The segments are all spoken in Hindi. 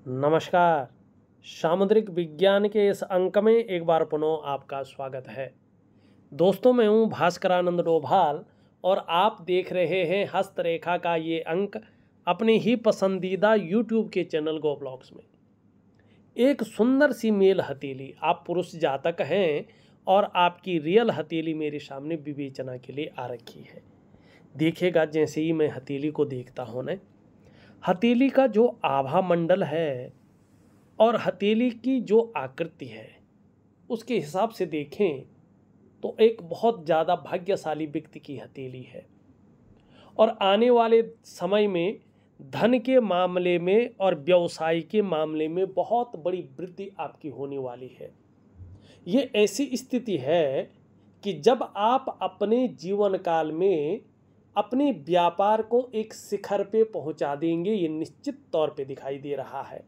नमस्कार। सामुद्रिक विज्ञान के इस अंक में एक बार पुनः आपका स्वागत है। दोस्तों, मैं हूं भास्करानंद डोभाल और आप देख रहे हैं हस्तरेखा का ये अंक अपने ही पसंदीदा यूट्यूब के चैनल गो ब्लॉग्स में। एक सुंदर सी मेल हथेली, आप पुरुष जातक हैं और आपकी रियल हथेली मेरे सामने विवेचना के लिए आ रखी है। देखिएगा, जैसे ही मैं हथेली को देखता हूँ ना, हथेली का जो आभा मंडल है और हथेली की जो आकृति है उसके हिसाब से देखें तो एक बहुत ज़्यादा भाग्यशाली व्यक्ति की हथेली है और आने वाले समय में धन के मामले में और व्यवसाय के मामले में बहुत बड़ी वृद्धि आपकी होने वाली है। ये ऐसी स्थिति है कि जब आप अपने जीवन काल में अपने व्यापार को एक शिखर पे पहुंचा देंगे, ये निश्चित तौर पे दिखाई दे रहा है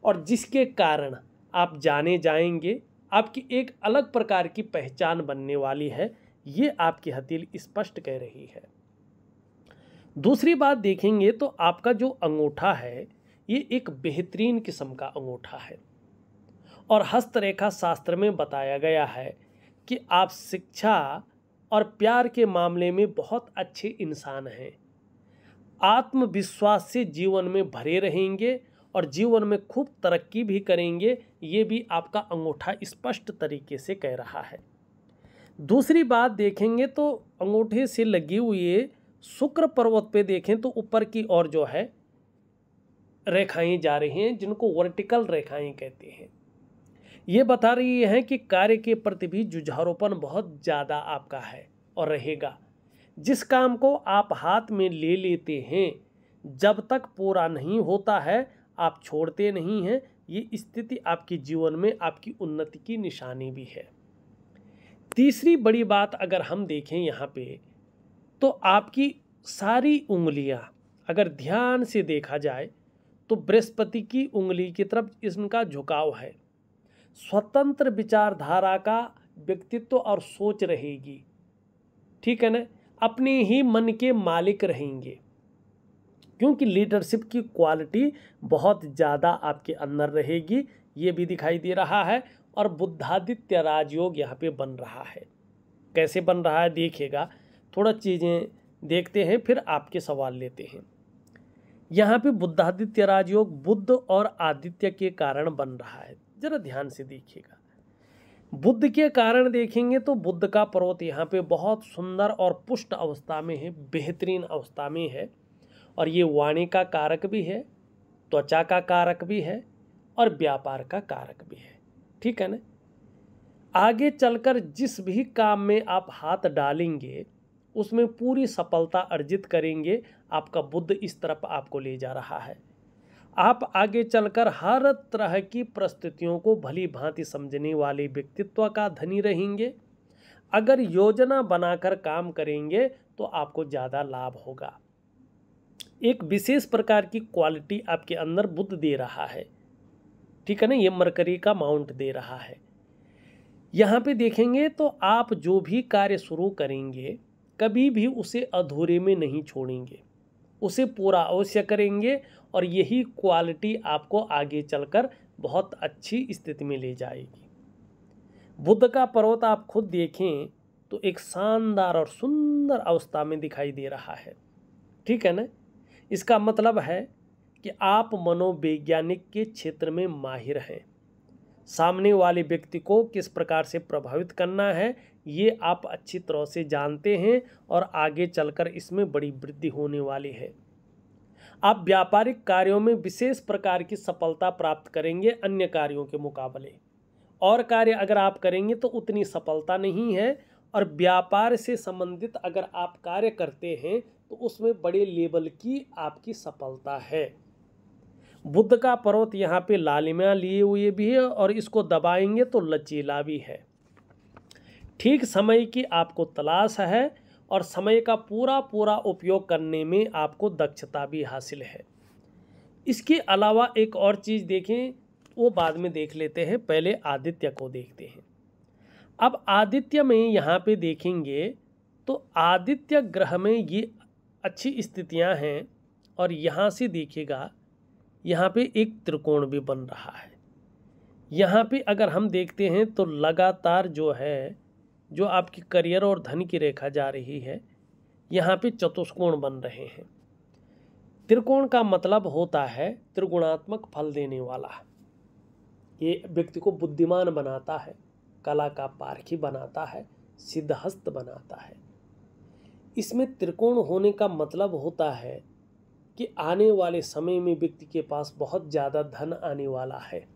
और जिसके कारण आप जाने जाएंगे, आपकी एक अलग प्रकार की पहचान बनने वाली है। ये आपकी हथेली स्पष्ट कह रही है। दूसरी बात देखेंगे तो आपका जो अंगूठा है ये एक बेहतरीन किस्म का अंगूठा है और हस्तरेखा शास्त्र में बताया गया है कि आप शिक्षा और प्यार के मामले में बहुत अच्छे इंसान हैं। आत्मविश्वास से जीवन में भरे रहेंगे और जीवन में खूब तरक्की भी करेंगे, ये भी आपका अंगूठा स्पष्ट तरीके से कह रहा है। दूसरी बात देखेंगे तो अंगूठे से लगी हुई शुक्र पर्वत पे देखें तो ऊपर की ओर जो है रेखाएं जा रही हैं, जिनको वर्टिकल रेखाएं कहते हैं। ये बता रही है कि कार्य के प्रति भी जुझारूपन बहुत ज़्यादा आपका है और रहेगा। जिस काम को आप हाथ में ले लेते हैं, जब तक पूरा नहीं होता है आप छोड़ते नहीं हैं। ये स्थिति आपके जीवन में आपकी उन्नति की निशानी भी है। तीसरी बड़ी बात अगर हम देखें यहाँ पे तो आपकी सारी उंगलियाँ अगर ध्यान से देखा जाए तो बृहस्पति की उंगली की तरफ इनका झुकाव है। स्वतंत्र विचारधारा का व्यक्तित्व और सोच रहेगी, ठीक है ना। अपने ही मन के मालिक रहेंगे क्योंकि लीडरशिप की क्वालिटी बहुत ज़्यादा आपके अंदर रहेगी, ये भी दिखाई दे रहा है। और बुद्धादित्य राजयोग यहाँ पे बन रहा है। कैसे बन रहा है देखिएगा, थोड़ा चीज़ें देखते हैं फिर आपके सवाल लेते हैं। यहाँ पे बुद्धादित्य राजयोग बुद्ध और आदित्य के कारण बन रहा है। जरा ध्यान से देखिएगा। बुद्ध के कारण देखेंगे तो बुद्ध का पर्वत यहाँ पे बहुत सुंदर और पुष्ट अवस्था में है, बेहतरीन अवस्था में है और ये वाणी का कारक भी है, त्वचा का कारक भी है और व्यापार का कारक भी है, ठीक है ना। आगे चलकर जिस भी काम में आप हाथ डालेंगे उसमें पूरी सफलता अर्जित करेंगे। आपका बुद्ध इस तरफ आपको ले जा रहा है। आप आगे चलकर हर तरह की परिस्थितियों को भली भांति समझने वाले व्यक्तित्व का धनी रहेंगे। अगर योजना बनाकर काम करेंगे तो आपको ज़्यादा लाभ होगा। एक विशेष प्रकार की क्वालिटी आपके अंदर बुद्ध दे रहा है, ठीक है ना। ये मरकरी का माउंट दे रहा है। यहाँ पे देखेंगे तो आप जो भी कार्य शुरू करेंगे कभी भी उसे अधूरे में नहीं छोड़ेंगे, उसे पूरा अवश्य करेंगे और यही क्वालिटी आपको आगे चलकर बहुत अच्छी स्थिति में ले जाएगी। बुद्ध का पर्वत आप खुद देखें तो एक शानदार और सुंदर अवस्था में दिखाई दे रहा है, ठीक है ना। इसका मतलब है कि आप मनोवैज्ञानिक के क्षेत्र में माहिर हैं। सामने वाले व्यक्ति को किस प्रकार से प्रभावित करना है ये आप अच्छी तरह से जानते हैं और आगे चलकर इसमें बड़ी वृद्धि होने वाली है। आप व्यापारिक कार्यों में विशेष प्रकार की सफलता प्राप्त करेंगे अन्य कार्यों के मुकाबले। और कार्य अगर आप करेंगे तो उतनी सफलता नहीं है और व्यापार से संबंधित अगर आप कार्य करते हैं तो उसमें बड़े लेवल की आपकी सफलता है। बुद्ध का पर्वत यहाँ पे लालिमा लिए हुए भी है और इसको दबाएंगे तो लचीला भी है। ठीक समय की आपको तलाश है और समय का पूरा पूरा उपयोग करने में आपको दक्षता भी हासिल है। इसके अलावा एक और चीज़ देखें, वो बाद में देख लेते हैं, पहले आदित्य को देखते हैं। अब आदित्य में यहाँ पे देखेंगे तो आदित्य ग्रह में ये अच्छी स्थितियाँ हैं और यहाँ से देखिएगा यहाँ पे एक त्रिकोण भी बन रहा है। यहाँ पे अगर हम देखते हैं तो लगातार जो है, जो आपकी करियर और धन की रेखा जा रही है, यहाँ पे चतुष्कोण बन रहे हैं। त्रिकोण का मतलब होता है त्रिगुणात्मक फल देने वाला। ये व्यक्ति को बुद्धिमान बनाता है, कला का पारखी बनाता है, सिद्धहस्त बनाता है। इसमें त्रिकोण होने का मतलब होता है कि आने वाले समय में व्यक्ति के पास बहुत ज़्यादा धन आने वाला है,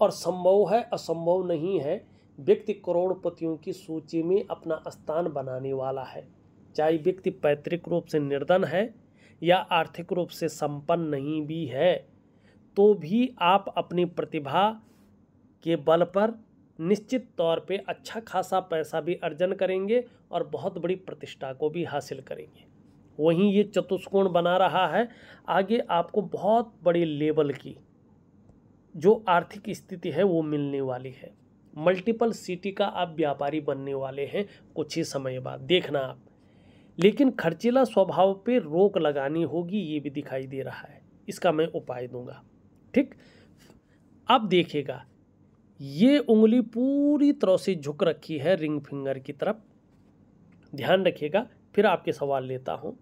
और संभव है, असंभव नहीं है, व्यक्ति करोड़पतियों की सूची में अपना स्थान बनाने वाला है। चाहे व्यक्ति पैतृक रूप से निर्धन है या आर्थिक रूप से संपन्न नहीं भी है, तो भी आप अपनी प्रतिभा के बल पर निश्चित तौर पे अच्छा खासा पैसा भी अर्जन करेंगे और बहुत बड़ी प्रतिष्ठा को भी हासिल करेंगे। वहीं ये चतुष्कोण बना रहा है, आगे आपको बहुत बड़े लेवल की जो आर्थिक स्थिति है वो मिलने वाली है। मल्टीपल सिटी का आप व्यापारी बनने वाले हैं कुछ ही समय बाद, देखना आप। लेकिन खर्चीला स्वभाव पे रोक लगानी होगी, ये भी दिखाई दे रहा है। इसका मैं उपाय दूंगा। ठीक, अब देखिएगा, ये उंगली पूरी तरह से झुक रखी है रिंग फिंगर की तरफ। ध्यान रखिएगा, फिर आपके सवाल लेता हूं।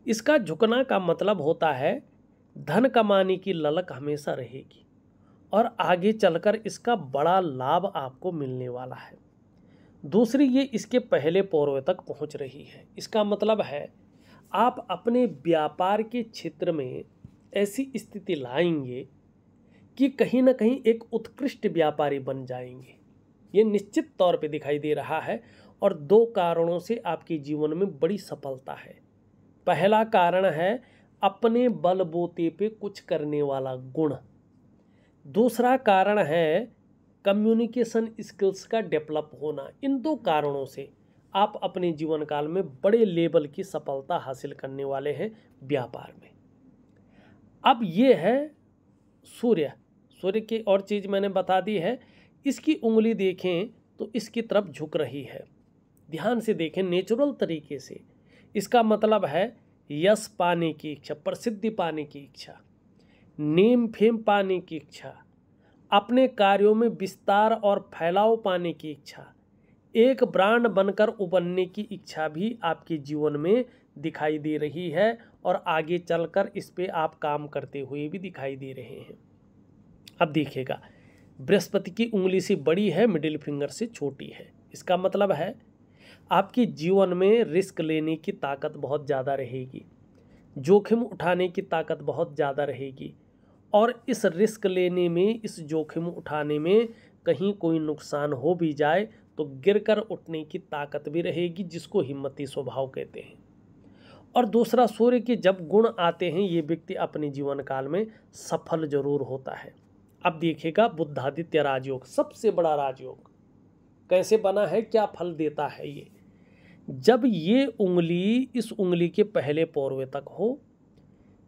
इसका झुकना का मतलब होता है धन कमाने की ललक हमेशा रहेगी और आगे चलकर इसका बड़ा लाभ आपको मिलने वाला है। दूसरी, ये इसके पहले पौरों तक पहुंच रही है। इसका मतलब है आप अपने व्यापार के क्षेत्र में ऐसी स्थिति लाएंगे कि कहीं ना कहीं एक उत्कृष्ट व्यापारी बन जाएंगे। ये निश्चित तौर पे दिखाई दे रहा है, और दो कारणों से आपके जीवन में बड़ी सफलता है। पहला कारण है अपने बलबूते पे कुछ करने वाला गुण। दूसरा कारण है कम्युनिकेशन स्किल्स का डेवलप होना। इन दो कारणों से आप अपने जीवन काल में बड़े लेवल की सफलता हासिल करने वाले हैं व्यापार में। अब ये है सूर्य। सूर्य की और चीज़ मैंने बता दी है। इसकी उंगली देखें तो इसकी तरफ झुक रही है। ध्यान से देखें, नेचुरल तरीके से। इसका मतलब है यश पाने की इच्छा, प्रसिद्धि पाने की इच्छा, नेम फेम पाने की इच्छा, अपने कार्यों में विस्तार और फैलाव पाने की इच्छा, एक ब्रांड बनकर उभरने की इच्छा भी आपके जीवन में दिखाई दे रही है, और आगे चलकर इस पे आप काम करते हुए भी दिखाई दे रहे हैं। अब देखिएगा, बृहस्पति की उंगली से बड़ी है, मिडिल फिंगर से छोटी है। इसका मतलब है आपके जीवन में रिस्क लेने की ताकत बहुत ज़्यादा रहेगी, जोखिम उठाने की ताकत बहुत ज़्यादा रहेगी, और इस रिस्क लेने में, इस जोखिम उठाने में कहीं कोई नुकसान हो भी जाए तो गिरकर उठने की ताकत भी रहेगी, जिसको हिम्मती स्वभाव कहते हैं। और दूसरा, सूर्य के जब गुण आते हैं, ये व्यक्ति अपने जीवन काल में सफल जरूर होता है। अब देखिएगा, बुद्धादित्य राजयोग, सबसे बड़ा राजयोग कैसे बना है, क्या फल देता है ये। जब ये उंगली इस उंगली के पहले पौरवे तक हो,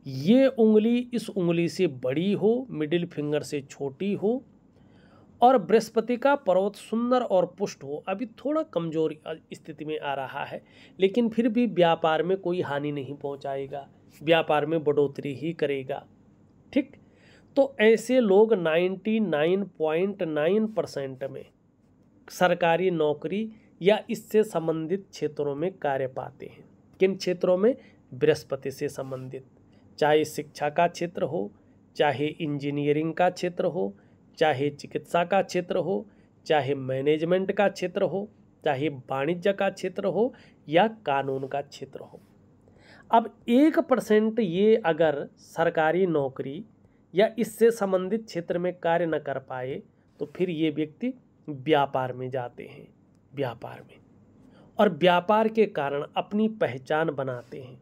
ये उंगली इस उंगली से बड़ी हो, मिडिल फिंगर से छोटी हो, और बृहस्पति का पर्वत सुंदर और पुष्ट हो। अभी थोड़ा कमजोर स्थिति में आ रहा है, लेकिन फिर भी व्यापार में कोई हानि नहीं पहुंचाएगा, व्यापार में बढ़ोतरी ही करेगा। ठीक, तो ऐसे लोग 99.9% में सरकारी नौकरी या इससे संबंधित क्षेत्रों में कार्य पाते हैं। किन क्षेत्रों में? बृहस्पति से संबंधित, चाहे शिक्षा का क्षेत्र हो, चाहे इंजीनियरिंग का क्षेत्र हो, चाहे चिकित्सा का क्षेत्र हो, चाहे मैनेजमेंट का क्षेत्र हो, चाहे वाणिज्य का क्षेत्र हो या कानून का क्षेत्र हो। अब 1% ये अगर सरकारी नौकरी या इससे संबंधित क्षेत्र में कार्य न कर पाए, तो फिर ये व्यक्ति व्यापार में जाते हैं, व्यापार में, और व्यापार के कारण अपनी पहचान बनाते हैं,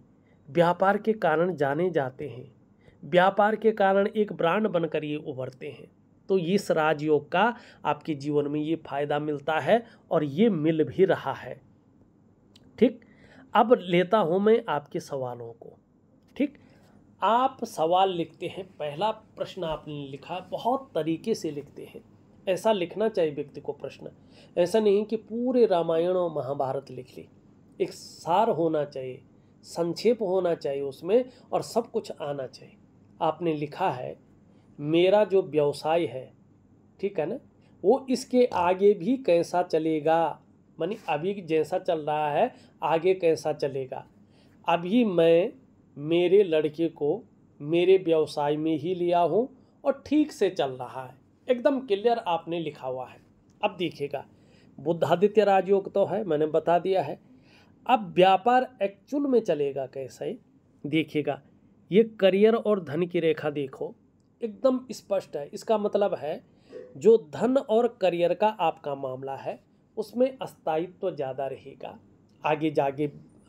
व्यापार के कारण जाने जाते हैं, व्यापार के कारण एक ब्रांड बनकर ये उभरते हैं। तो इस राजयोग का आपके जीवन में ये फायदा मिलता है, और ये मिल भी रहा है। ठीक, अब लेता हूं मैं आपके सवालों को। ठीक, आप सवाल लिखते हैं, पहला प्रश्न आपने लिखा, बहुत तरीके से लिखते हैं, ऐसा लिखना चाहिए व्यक्ति को प्रश्न। ऐसा नहीं कि पूरे रामायण और महाभारत लिख ली, एक सार होना चाहिए, संक्षेप होना चाहिए उसमें, और सब कुछ आना चाहिए। आपने लिखा है मेरा जो व्यवसाय है, ठीक है ना, वो इसके आगे भी कैसा चलेगा, मानी अभी जैसा चल रहा है आगे कैसा चलेगा। अभी मैं मेरे लड़के को मेरे व्यवसाय में ही लिया हूँ और ठीक से चल रहा है, एकदम क्लियर आपने लिखा हुआ है। अब देखिएगा बुधादित्य राजयोग तो है, मैंने बता दिया है। अब व्यापार एक्चुअल में चलेगा कैसे, देखिएगा ये करियर और धन की रेखा देखो एकदम स्पष्ट है। इसका मतलब है जो धन और करियर का आपका मामला है उसमें स्थायित्व तो ज़्यादा रहेगा,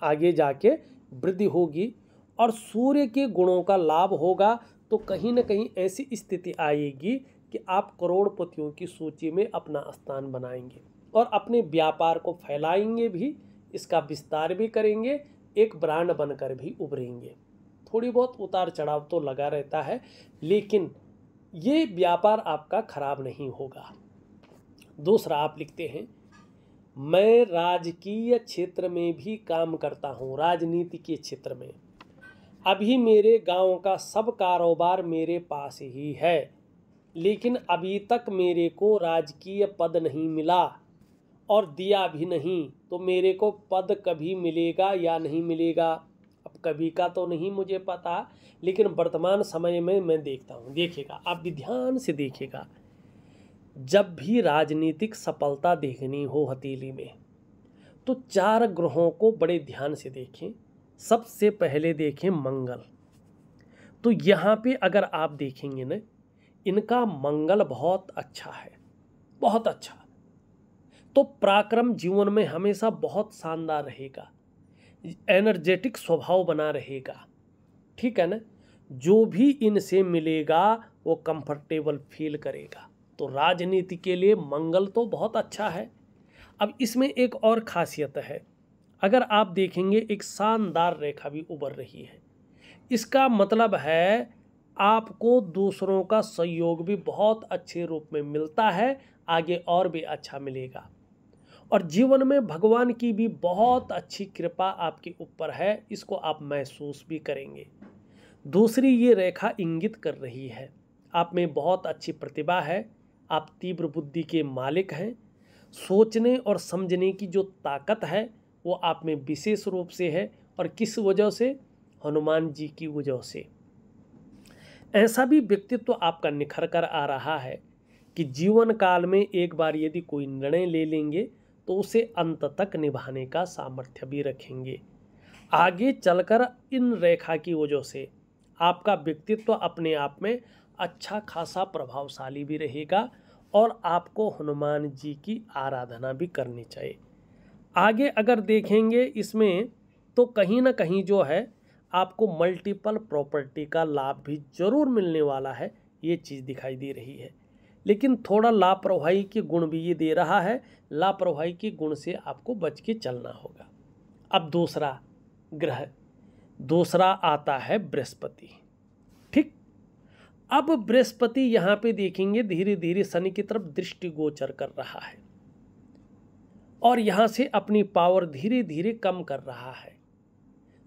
आगे जाके वृद्धि होगी और सूर्य के गुणों का लाभ होगा। तो कहीं ना कहीं ऐसी स्थिति आएगी कि आप करोड़पतियों की सूची में अपना स्थान बनाएंगे और अपने व्यापार को फैलाएंगे भी, इसका विस्तार भी करेंगे, एक ब्रांड बनकर भी उभरेंगे। थोड़ी बहुत उतार चढ़ाव तो लगा रहता है, लेकिन ये व्यापार आपका खराब नहीं होगा। दूसरा आप लिखते हैं मैं राजकीय क्षेत्र में भी काम करता हूँ, राजनीति के क्षेत्र में। अभी मेरे गांव का सब कारोबार मेरे पास ही है, लेकिन अभी तक मेरे को राजकीय पद नहीं मिला और दिया भी नहीं। तो मेरे को पद कभी मिलेगा या नहीं मिलेगा, अब कभी का तो नहीं मुझे पता, लेकिन वर्तमान समय में मैं देखता हूँ। देखिएगा आप भी ध्यान से देखिएगा, जब भी राजनीतिक सफलता देखनी हो हथेली में तो 4 ग्रहों को बड़े ध्यान से देखें। सबसे पहले देखें मंगल। तो यहाँ पे अगर आप देखेंगे ना, इनका मंगल बहुत अच्छा है, बहुत अच्छा। तो पराक्रम जीवन में हमेशा बहुत शानदार रहेगा, एनर्जेटिक स्वभाव बना रहेगा, ठीक है ना। जो भी इनसे मिलेगा वो कंफर्टेबल फील करेगा। तो राजनीति के लिए मंगल तो बहुत अच्छा है। अब इसमें एक और खासियत है, अगर आप देखेंगे एक शानदार रेखा भी उभर रही है। इसका मतलब है आपको दूसरों का सहयोग भी बहुत अच्छे रूप में मिलता है, आगे और भी अच्छा मिलेगा। और जीवन में भगवान की भी बहुत अच्छी कृपा आपके ऊपर है, इसको आप महसूस भी करेंगे। दूसरी ये रेखा इंगित कर रही है आप में बहुत अच्छी प्रतिभा है, आप तीव्र बुद्धि के मालिक हैं। सोचने और समझने की जो ताकत है वो आप में विशेष रूप से है। और किस वजह से, हनुमान जी की वजह से। ऐसा भी व्यक्तित्व आपका निखर कर आ रहा है कि जीवन काल में एक बार यदि कोई निर्णय ले लेंगे तो उसे अंत तक निभाने का सामर्थ्य भी रखेंगे। आगे चलकर इन रेखा की वजह से आपका व्यक्तित्व अपने आप में अच्छा खासा प्रभावशाली भी रहेगा और आपको हनुमान जी की आराधना भी करनी चाहिए। आगे अगर देखेंगे इसमें तो कहीं ना कहीं जो है आपको मल्टीपल प्रॉपर्टी का लाभ भी जरूर मिलने वाला है, ये चीज़ दिखाई दे रही है। लेकिन थोड़ा लापरवाही के गुण भी ये दे रहा है, लापरवाही के गुण से आपको बच के चलना होगा। अब दूसरा ग्रह, दूसरा आता है बृहस्पति, ठीक। अब बृहस्पति यहाँ पे देखेंगे धीरे धीरे शनि की तरफ दृष्टि गोचर कर रहा है और यहाँ से अपनी पावर धीरे धीरे कम कर रहा है।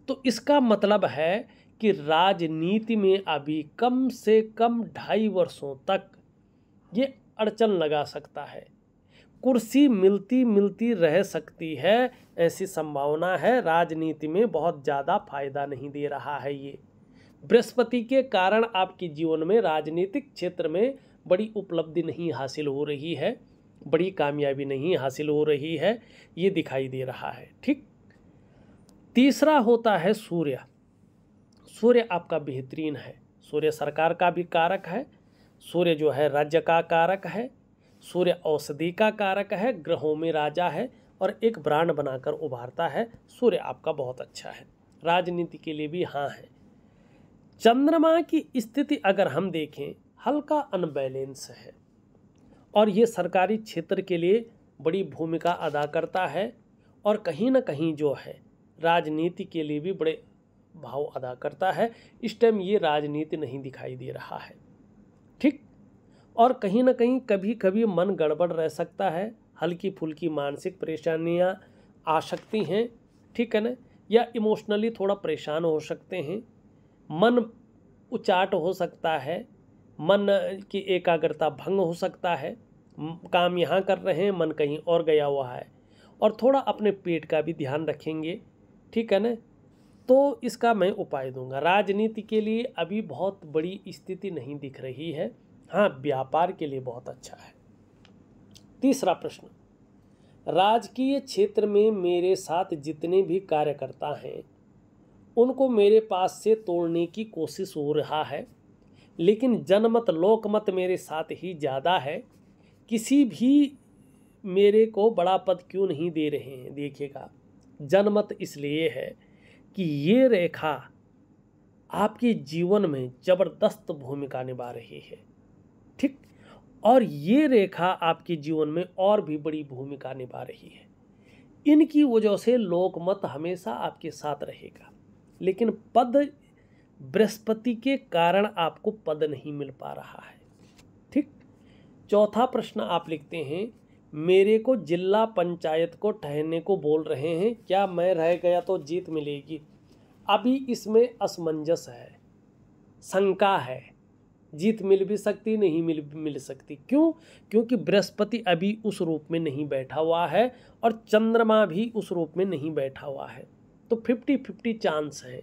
तो इसका मतलब है कि राजनीति में अभी कम से कम 2.5 वर्षों तक ये अड़चन लगा सकता है, कुर्सी मिलती मिलती रह सकती है, ऐसी संभावना है। राजनीति में बहुत ज़्यादा फायदा नहीं दे रहा है ये। बृहस्पति के कारण आपके जीवन में राजनीतिक क्षेत्र में बड़ी उपलब्धि नहीं हासिल हो रही है, बड़ी कामयाबी नहीं हासिल हो रही है, ये दिखाई दे रहा है, ठीक। तीसरा होता है सूर्य। सूर्य आपका बेहतरीन है, सूर्य सरकार का भी कारक है, सूर्य जो है राज्य का कारक है, सूर्य औषधि का कारक है, ग्रहों में राजा है और एक ब्रांड बनाकर उभारता है। सूर्य आपका बहुत अच्छा है, राजनीति के लिए भी हाँ है। चंद्रमा की स्थिति अगर हम देखें हल्का अनबैलेंस है और ये सरकारी क्षेत्र के लिए बड़ी भूमिका अदा करता है और कहीं ना कहीं जो है राजनीति के लिए भी बड़े भाव अदा करता है। इस टाइम ये राजनीति नहीं दिखाई दे रहा है, ठीक। और कहीं ना कहीं कभी कभी मन गड़बड़ रह सकता है, हल्की फुल्की मानसिक परेशानियां आ सकती हैं, ठीक है ना, या इमोशनली थोड़ा परेशान हो सकते हैं। मन उचाट हो सकता है, मन की एकाग्रता भंग हो सकता है, काम यहाँ कर रहे हैं मन कहीं और गया हुआ है, और थोड़ा अपने पेट का भी ध्यान रखेंगे, ठीक है ना। तो इसका मैं उपाय दूंगा। राजनीति के लिए अभी बहुत बड़ी स्थिति नहीं दिख रही है, हाँ व्यापार के लिए बहुत अच्छा है। तीसरा प्रश्न, राजकीय क्षेत्र में मेरे साथ जितने भी कार्यकर्ता हैं उनको मेरे पास से तोड़ने की कोशिश हो रहा है, लेकिन जनमत लोकमत मेरे साथ ही ज़्यादा है। किसी भी मेरे को बड़ा पद क्यों नहीं दे रहे हैं। देखिएगा, जनमत इसलिए है कि ये रेखा आपके जीवन में ज़बरदस्त भूमिका निभा रही है, ठीक, और ये रेखा आपके जीवन में और भी बड़ी भूमिका निभा रही है। इनकी वजह से लोकमत हमेशा आपके साथ रहेगा, लेकिन पद, बृहस्पति के कारण आपको पद नहीं मिल पा रहा है, ठीक। चौथा प्रश्न आप लिखते हैं, मेरे को जिला पंचायत को ठहरने को बोल रहे हैं, क्या मैं रह गया तो जीत मिलेगी। अभी इसमें असमंजस है, शंका है, जीत मिल भी सकती नहीं मिल सकती। क्यों? क्योंकि बृहस्पति अभी उस रूप में नहीं बैठा हुआ है और चंद्रमा भी उस रूप में नहीं बैठा हुआ है, तो 50-50 चांस है।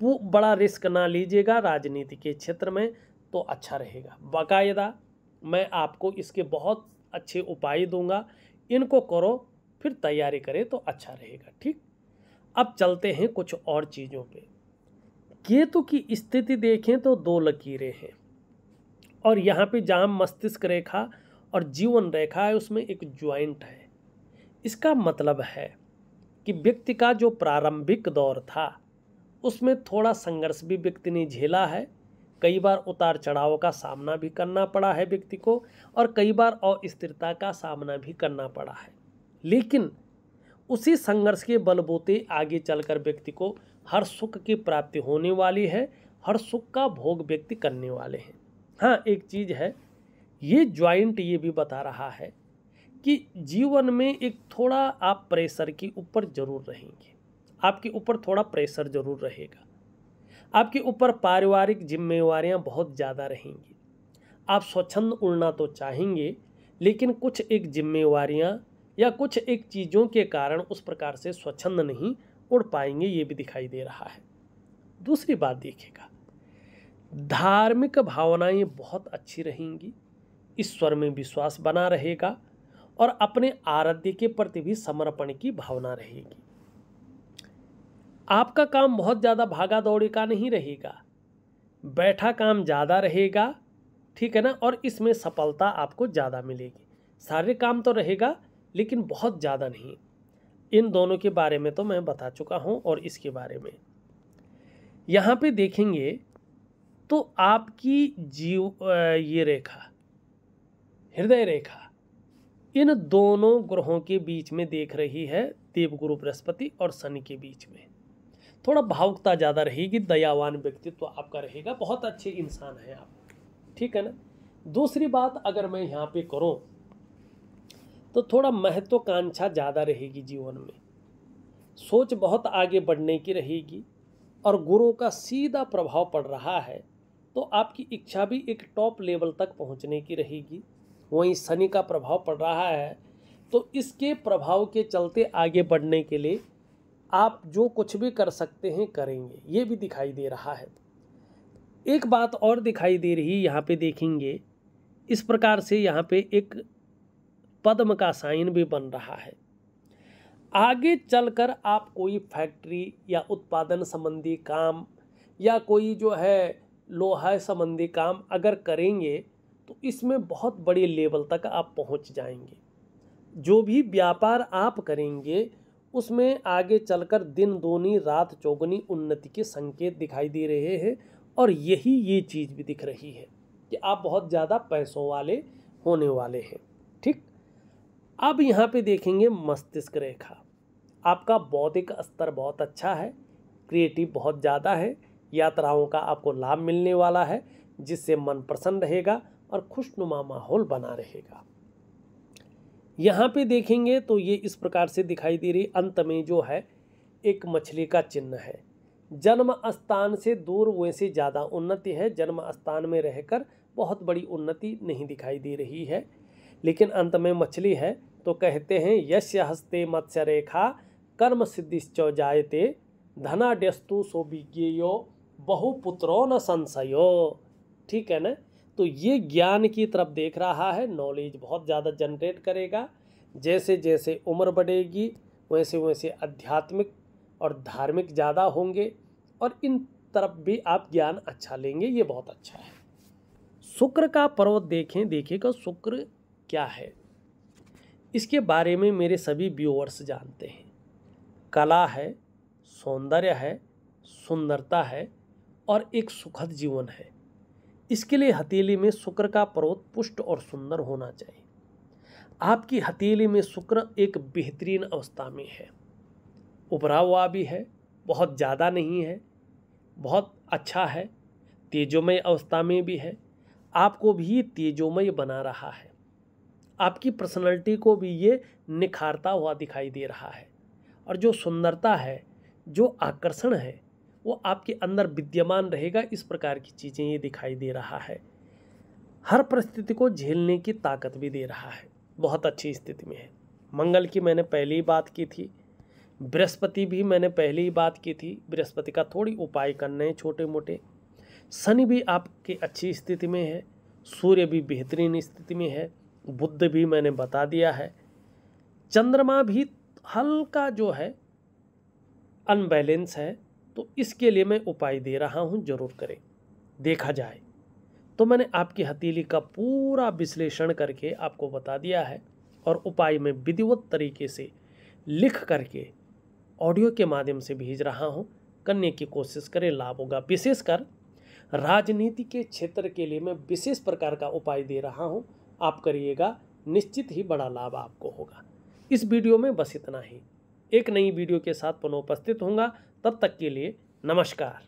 वो बड़ा रिस्क ना लीजिएगा राजनीति के क्षेत्र में, तो अच्छा रहेगा। बाकायदा मैं आपको इसके बहुत अच्छे उपाय दूंगा, इनको करो फिर तैयारी करें तो अच्छा रहेगा, ठीक। अब चलते हैं कुछ और चीज़ों पे। केतु की स्थिति देखें तो 2 लकीरें हैं, और यहाँ पे जहाँ मस्तिष्क रेखा और जीवन रेखा है उसमें एक ज्वाइंट है। इसका मतलब है कि व्यक्ति का जो प्रारंभिक दौर था उसमें थोड़ा संघर्ष भी व्यक्ति ने झेला है, कई बार उतार चढ़ाव का सामना भी करना पड़ा है व्यक्ति को, और कई बार अस्थिरता का सामना भी करना पड़ा है। लेकिन उसी संघर्ष के बलबूते आगे चलकर व्यक्ति को हर सुख की प्राप्ति होने वाली है, हर सुख का भोग व्यक्ति करने वाले हैं। हाँ, एक चीज़ है, ये ज्वाइंट ये भी बता रहा है कि जीवन में एक थोड़ा आप प्रेशर के ऊपर जरूर रहेंगे, आपके ऊपर थोड़ा प्रेशर जरूर रहेगा, आपके ऊपर पारिवारिक जिम्मेवारियां बहुत ज़्यादा रहेंगी। आप स्वच्छंद उड़ना तो चाहेंगे, लेकिन कुछ एक जिम्मेवारियां या कुछ एक चीज़ों के कारण उस प्रकार से स्वच्छंद नहीं उड़ पाएंगे, ये भी दिखाई दे रहा है। दूसरी बात देखिएगा, धार्मिक भावनाएं बहुत अच्छी रहेंगी, ईश्वर में विश्वास बना रहेगा, और अपने आराध्य के प्रति भी समर्पण की भावना रहेगी। आपका काम बहुत ज़्यादा भागा दौड़ी का नहीं रहेगा, बैठा काम ज़्यादा रहेगा, ठीक है ना, और इसमें सफलता आपको ज़्यादा मिलेगी। सारे काम तो रहेगा लेकिन बहुत ज़्यादा नहीं। इन दोनों के बारे में तो मैं बता चुका हूँ, और इसके बारे में यहाँ पे देखेंगे तो आपकी ये रेखा, हृदय रेखा, इन दोनों ग्रहों के बीच में देख रही है, देवगुरु बृहस्पति और शनि के बीच में। थोड़ा भावुकता ज़्यादा रहेगी, दयावान व्यक्तित्व आपका रहेगा, बहुत अच्छे इंसान हैं आप, ठीक है ना। दूसरी बात अगर मैं यहाँ पे करूँ तो थोड़ा महत्वाकांक्षा ज़्यादा रहेगी जीवन में, सोच बहुत आगे बढ़ने की रहेगी, और गुरु का सीधा प्रभाव पड़ रहा है तो आपकी इच्छा भी एक टॉप लेवल तक पहुंचने की रहेगी। वहीं शनि का प्रभाव पड़ रहा है तो इसके प्रभाव के चलते आगे बढ़ने के लिए आप जो कुछ भी कर सकते हैं करेंगे, ये भी दिखाई दे रहा है। एक बात और दिखाई दे रही है, यहाँ पे देखेंगे इस प्रकार से यहाँ पे एक पद्म का साइन भी बन रहा है। आगे चलकर आप कोई फैक्ट्री या उत्पादन संबंधी काम या कोई जो है लोहा संबंधी काम अगर करेंगे तो इसमें बहुत बड़े लेवल तक आप पहुंच जाएंगे। जो भी व्यापार आप करेंगे उसमें आगे चलकर दिन दूनी रात चौगुनी उन्नति के संकेत दिखाई दे रहे हैं, और यही ये चीज़ भी दिख रही है कि आप बहुत ज़्यादा पैसों वाले होने वाले हैं, ठीक। अब यहाँ पे देखेंगे मस्तिष्क रेखा, आपका बौद्धिक स्तर बहुत अच्छा है, क्रिएटिव बहुत ज़्यादा है, यात्राओं का आपको लाभ मिलने वाला है जिससे मन प्रसन्न रहेगा और खुशनुमा माहौल बना रहेगा। यहाँ पे देखेंगे तो ये इस प्रकार से दिखाई दे रही, अंत में जो है एक मछली का चिन्ह है, जन्म स्थान से दूर वैसे ज़्यादा उन्नति है, जन्म स्थान में रहकर बहुत बड़ी उन्नति नहीं दिखाई दे रही है। लेकिन अंत में मछली है तो कहते हैं यस्य हस्ते मत्स्य रेखा कर्म सिद्धिश्च जायते धनाड्यस्तु सौविज्ञेयो बहुपुत्रो न संशयो। ठीक है ना। तो ये ज्ञान की तरफ देख रहा है, नॉलेज बहुत ज़्यादा जनरेट करेगा। जैसे जैसे उम्र बढ़ेगी वैसे वैसे आध्यात्मिक और धार्मिक ज़्यादा होंगे और इन तरफ भी आप ज्ञान अच्छा लेंगे, ये बहुत अच्छा है। शुक्र का पर्वत देखिएगा शुक्र क्या है, इसके बारे में मेरे सभी व्यूअर्स जानते हैं। कला है, सौंदर्य है, सुंदरता है और एक सुखद जीवन है। इसके लिए हथेली में शुक्र का पर्वत पुष्ट और सुंदर होना चाहिए। आपकी हथेली में शुक्र एक बेहतरीन अवस्था में है, उभरा हुआ भी है, बहुत ज़्यादा नहीं है, बहुत अच्छा है, तेजोमय अवस्था में भी है, आपको भी तेजोमय बना रहा है, आपकी पर्सनालिटी को भी ये निखारता हुआ दिखाई दे रहा है। और जो सुंदरता है, जो आकर्षण है, वो आपके अंदर विद्यमान रहेगा। इस प्रकार की चीज़ें ये दिखाई दे रहा है। हर परिस्थिति को झेलने की ताकत भी दे रहा है, बहुत अच्छी स्थिति में है। मंगल की मैंने पहले ही बात की थी, बृहस्पति भी मैंने पहले ही बात की थी, बृहस्पति का थोड़ी उपाय करने हैं छोटे मोटे। शनि भी आपकी अच्छी स्थिति में है, सूर्य भी बेहतरीन स्थिति में है, बुध भी मैंने बता दिया है, चंद्रमा भी हल्का जो है अनबैलेंस है, तो इसके लिए मैं उपाय दे रहा हूँ, जरूर करें। देखा जाए तो मैंने आपकी हथेली का पूरा विश्लेषण करके आपको बता दिया है और उपाय में विधिवत तरीके से लिख करके ऑडियो के माध्यम से भेज रहा हूँ। करने की कोशिश करें, लाभ होगा। विशेषकर राजनीति के क्षेत्र के लिए मैं विशेष प्रकार का उपाय दे रहा हूँ, आप करिएगा, निश्चित ही बड़ा लाभ आपको होगा। इस वीडियो में बस इतना ही। एक नई वीडियो के साथ पुनः उपस्थित होऊंगा, तब तक के लिए नमस्कार।